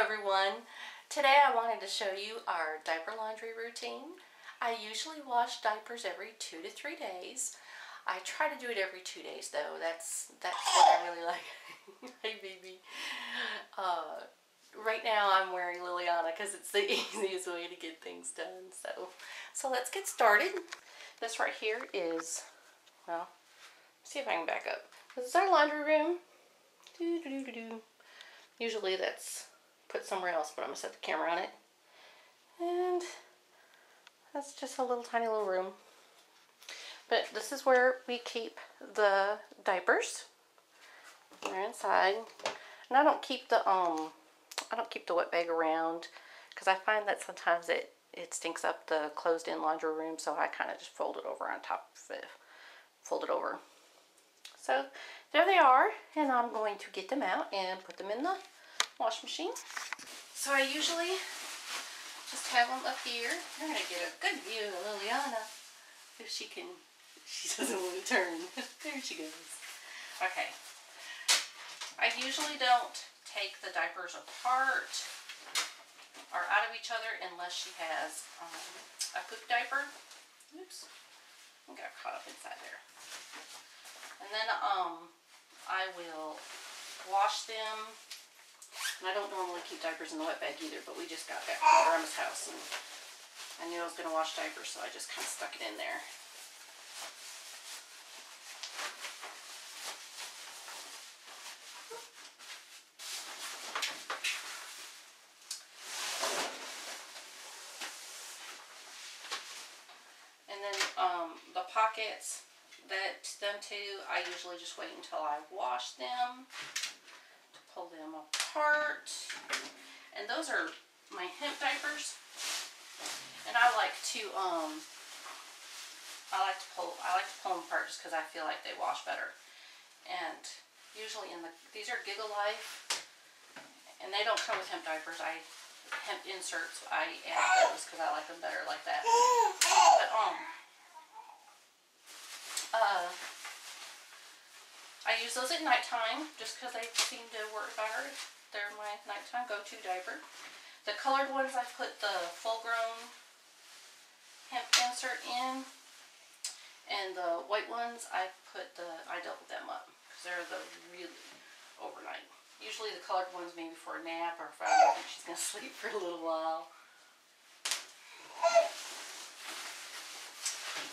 everyone. Today I wanted to show you our diaper laundry routine. I usually wash diapers every 2 to 3 days. I try to do it every 2 days though. That's what I really like. Hey baby. Right now I'm wearing Liliana because it's the easiest way to get things done. So let's get started. This right here is, well, see if I can back up. This is our laundry room. Usually that's put somewhere else, but I'm going to set the camera on it. And that's just a little tiny little room. But this is where we keep the diapers. They're inside. And I don't keep the wet bag around because I find that sometimes it stinks up the closed-in laundry room, so I kind of just fold it over on top of it. Fold it over. So there they are, and I'm going to get them out and put them in the wash machine. So I usually just have them up here. I'm going to get a good view of Liliana if she doesn't want to turn. There she goes. Okay. I usually don't take the diapers apart or out of each other unless she has a poop diaper. Oops. I got caught up inside there. And then I will wash them. And I don't normally keep diapers in the wet bag either, but we just got back from Grandma's house and I knew I was going to wash diapers, so I just kind of stuck it in there. And then the pockets, them two, I usually just wait until I wash them to pull them apart. And those are my hemp diapers. And I like to pull them apart just because I feel like they wash better. And usually these are Giggle Life, and they don't come with hemp diapers. Hemp inserts, I add those because I like them better like that. But I use those at nighttime just because they seem to work better. They're my nighttime go-to diaper. The colored ones, I put the full-grown hemp insert in, and the white ones, I double them up because they're the really overnight. Usually the colored ones maybe for a nap or if I don't think she's gonna sleep for a little while.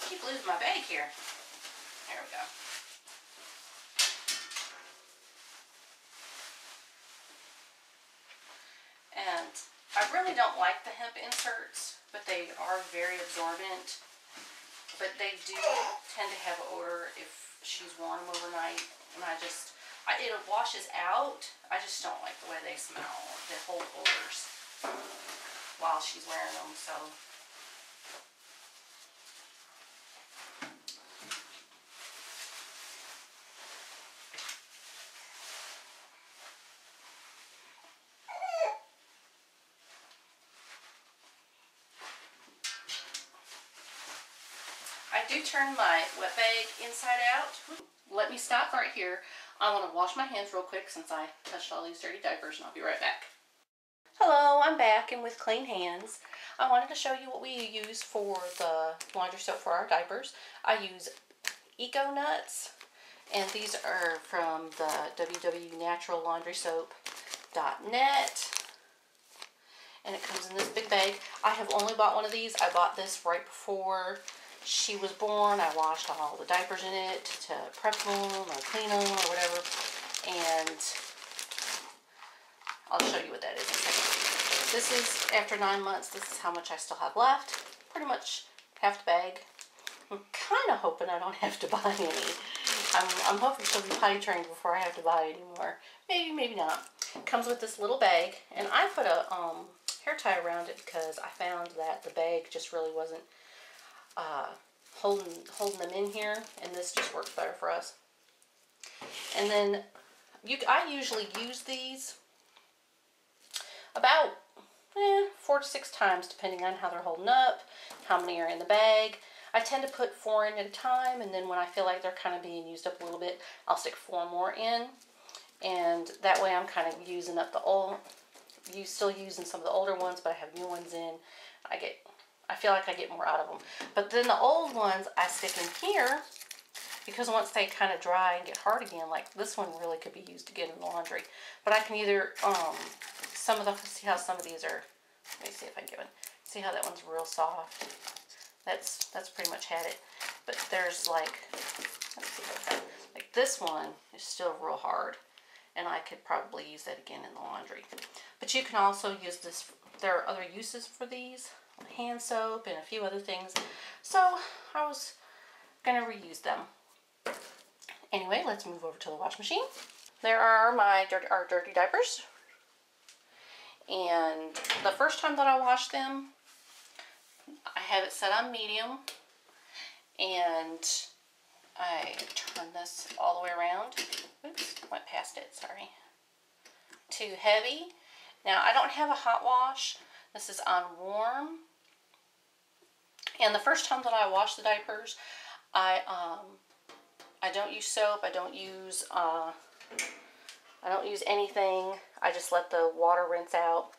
Keep losing my bag here. There we go. And I really don't like the hemp inserts, but they are very absorbent. But they do tend to have odor if she's worn them overnight. And it washes out. I just don't like the way they smell. They hold odors while she's wearing them. So I do turn my wet bag inside out. Let me stop right here. I want to wash my hands real quick since I touched all these dirty diapers, and I'll be right back. Hello, I'm back and with clean hands. I wanted to show you what we use for the laundry soap for our diapers. I use Eco Nuts, and these are from the www.naturallaundrysoap.net. And it comes in this big bag. I have only bought one of these. I bought this right before she was born. I washed all the diapers in it to prep them or clean them or whatever. And I'll show you what that is in a second. This is after 9 months. This is how much I still have left. Pretty much half the bag. I'm kind of hoping I don't have to buy any. I'm hoping she'll be potty trained before I have to buy any more. Maybe, maybe not. It comes with this little bag, and I put a hair tie around it because I found that the bag just really wasn't holding them in here, and this just works better for us. And then I usually use these about 4 to 6 times depending on how they're holding up, how many are in the bag. I tend to put 4 in at a time, and then when I feel like they're kind of being used up a little bit, I'll stick 4 more in, and that way I'm kind of using up the old still using some of the older ones, but I have new ones in. I feel like I get more out of them. But then the old ones I stick in here because once they kind of dry and get hard again, like this one really could be used to get in the laundry. But I can either, see how some of these are, let me see if I can get one. See how that one's real soft? That's pretty much had it. But there's like, let's see if I can, like this one is still real hard. And I could probably use that again in the laundry. But you can also use this, there are other uses for these, hand soap and a few other things. So I was gonna reuse them. Anyway, let's move over to the wash machine. There are our dirty diapers. And the first time that I washed them, I have it set on medium. And I turn this all the way around. Oops, went past it, sorry. To heavy. Now, I don't have a hot wash. This is on warm. And the first time that I wash the diapers, I don't use soap. I don't use anything. I just let the water rinse out.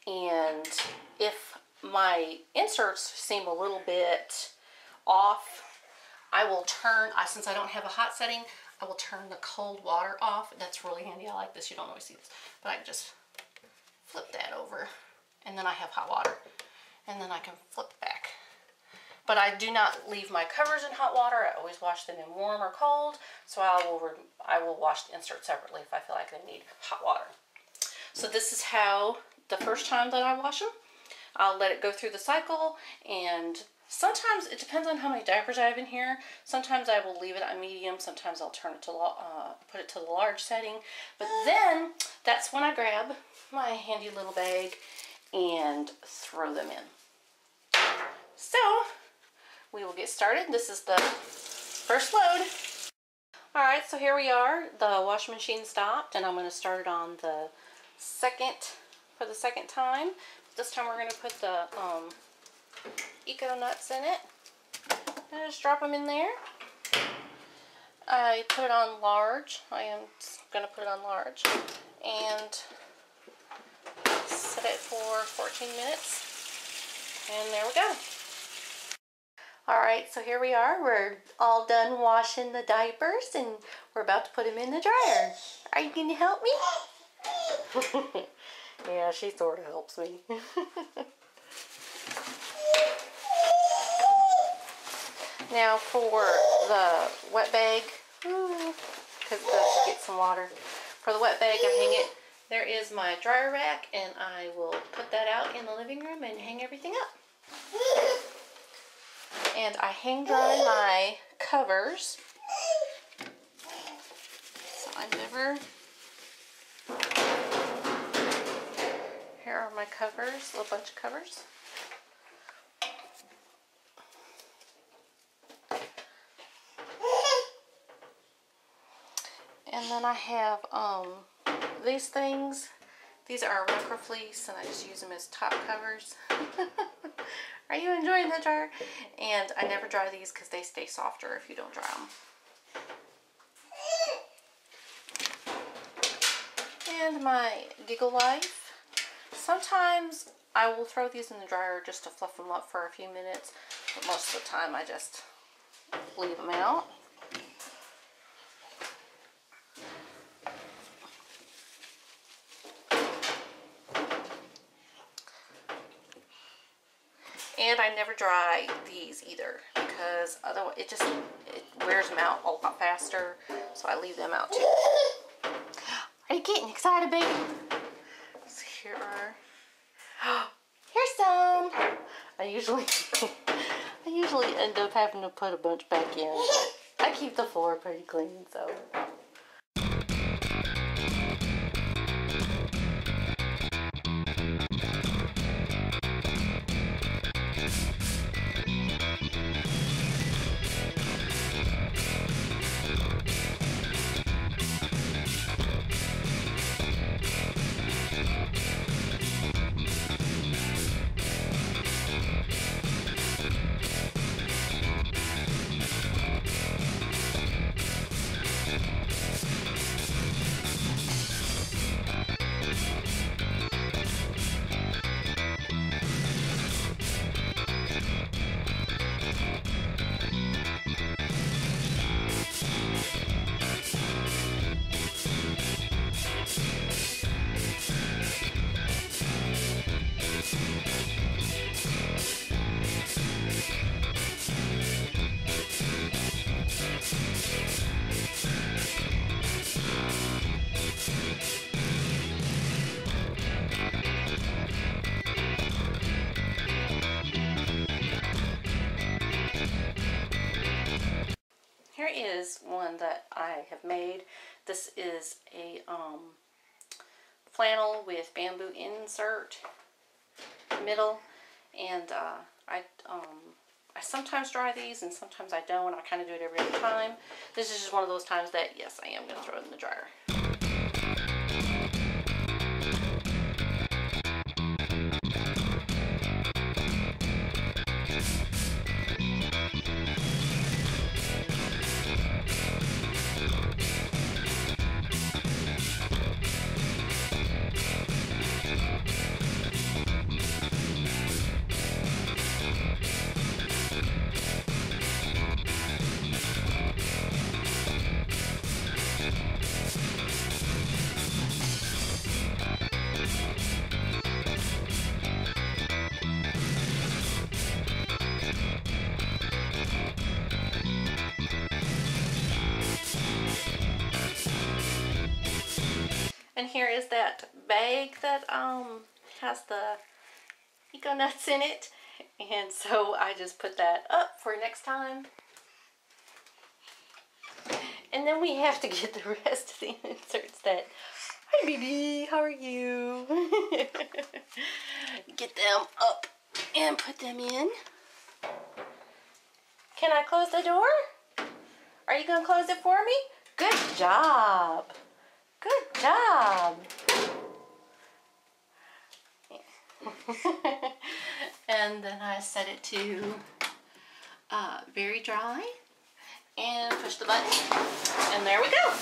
And if my inserts seem a little bit off, I will turn, since I don't have a hot setting, I will turn the cold water off. That's really handy. I like this. You don't always see this. But I can just flip that over. And then I have hot water. And then I can flip back. But I do not leave my covers in hot water. I always wash them in warm or cold. So I will wash the inserts separately if I feel like they need hot water. So this is how the first time that I wash them. I'll let it go through the cycle, and sometimes it depends on how many diapers I have in here. Sometimes I will leave it on medium. Sometimes I'll turn it to put it to the large setting. But then that's when I grab my handy little bag and throw them in. So we will get started. This is the first load. All right, so here we are. The washing machine stopped, and I'm going to start it on the for the second time. This time we're going to put the eco nuts in it. And just drop them in there. I put it on large. I am going to put it on large. And set it for 14 minutes. And there we go. Alright, so here we are. We're all done washing the diapers and we're about to put them in the dryer. Are you going to help me? Yeah, she sort of helps me. Now for the wet bag, because it does get some water. For the wet bag, I hang it. There is my dryer rack, and I will put that out in the living room and hang everything up. And I hang dry my covers. So I never... Here are my covers, a little bunch of covers. And then I have these things. These are micro fleece, and I just use them as top covers. Are you enjoying the dryer? And I never dry these because they stay softer if you don't dry them. And my Giggle Life. Sometimes I will throw these in the dryer just to fluff them up for a few minutes, but most of the time I just leave them out. And I never dry these either because otherwise it wears them out a lot faster, so I leave them out too. Are you getting excited, baby? So here are, here's some. I usually end up having to put a bunch back in. I keep the floor pretty clean, so. is one that I have made. This is a flannel with bamboo insert middle, and I sometimes dry these and sometimes I don't. I kind of do it every other time. This is just one of those times that yes, I am going to throw it in the dryer. And here is that bag that has the eco nuts in it, and so I just put that up for next time. And then we have to get the rest of the inserts that, hi baby, how are you? Get them up and put them in. Can I close the door? Are you gonna close it for me? Good job. Good job. And then I set it to very dry and push the button, and there we go.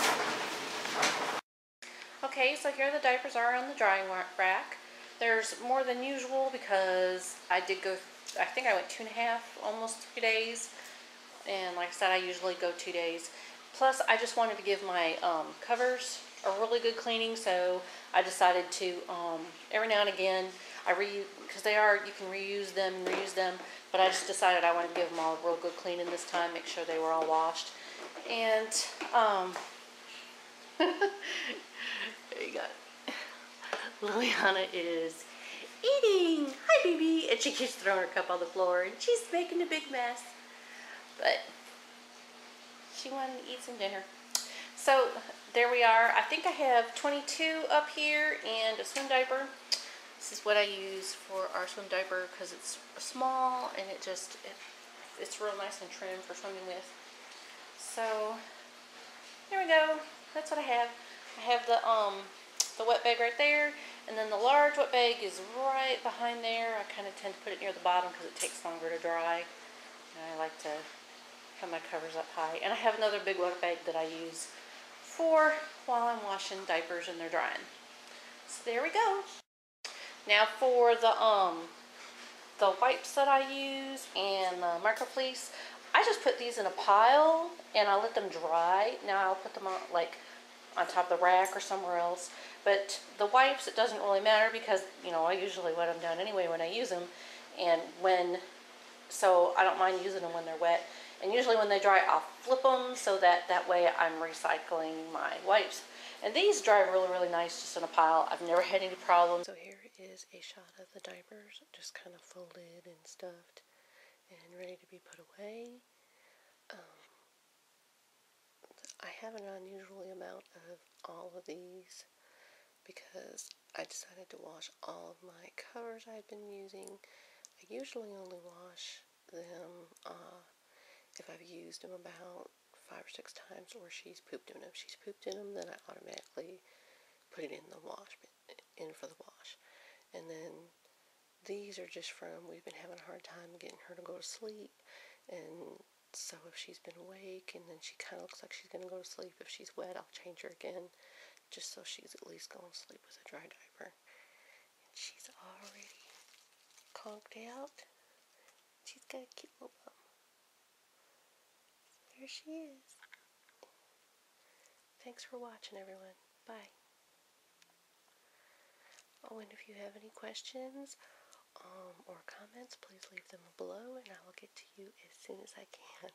Okay, so here the diapers are on the drying rack. There's more than usual because I did go, I think I went 2.5, almost 3 days. And like I said, I usually go 2 days. Plus, I just wanted to give my covers a really good cleaning, so I decided to, every now and again, because they are, you can reuse them and reuse them, but I just decided I wanted to give them all a real good cleaning this time, make sure they were all washed. And, there you go. Liliana is eating. Hi, baby. And she keeps throwing her cup on the floor, and she's making a big mess. But she wanted to eat some dinner. So there we are. I think I have 22 up here and a swim diaper. This is what I use for our swim diaper because it's small and it's real nice and trim for swimming with. So there we go. That's what I have. I have the wet bag right there, and then the large wet bag is right behind there. I kind of tend to put it near the bottom because it takes longer to dry. And I like to have my covers up high. And I have another big wet bag that I use for while I'm washing diapers and they're drying. So there we go. Now for the wipes that I use and the micro fleece, I just put these in a pile and I let them dry. Now I'll put them on on top of the rack or somewhere else. But the wipes, it doesn't really matter because, you know, I usually wet them down anyway when I use them. And so I don't mind using them when they're wet. And usually when they dry, I'll flip them so that way I'm recycling my wipes. And these dry really, really nice just in a pile. I've never had any problems. So here is a shot of the diapers, just kind of folded and stuffed and ready to be put away. I have an unusual amount of all of these because I decided to wash all of my covers I've been using. I usually only wash them if I've used them about 5 or 6 times or she's pooped in them. If she's pooped in them, then I automatically put it in the wash, for the wash. And then these are just from, we've been having a hard time getting her to go to sleep, and so if she's been awake and then she kind of looks like she's going to go to sleep, if she's wet, I'll change her again, just so she's at least going to sleep with a dry diaper. And she's already conked out. She's got a cute little bum. There she is. Thanks for watching, everyone. Bye. Oh, and if you have any questions or comments, please leave them below and I will get to you as soon as I can.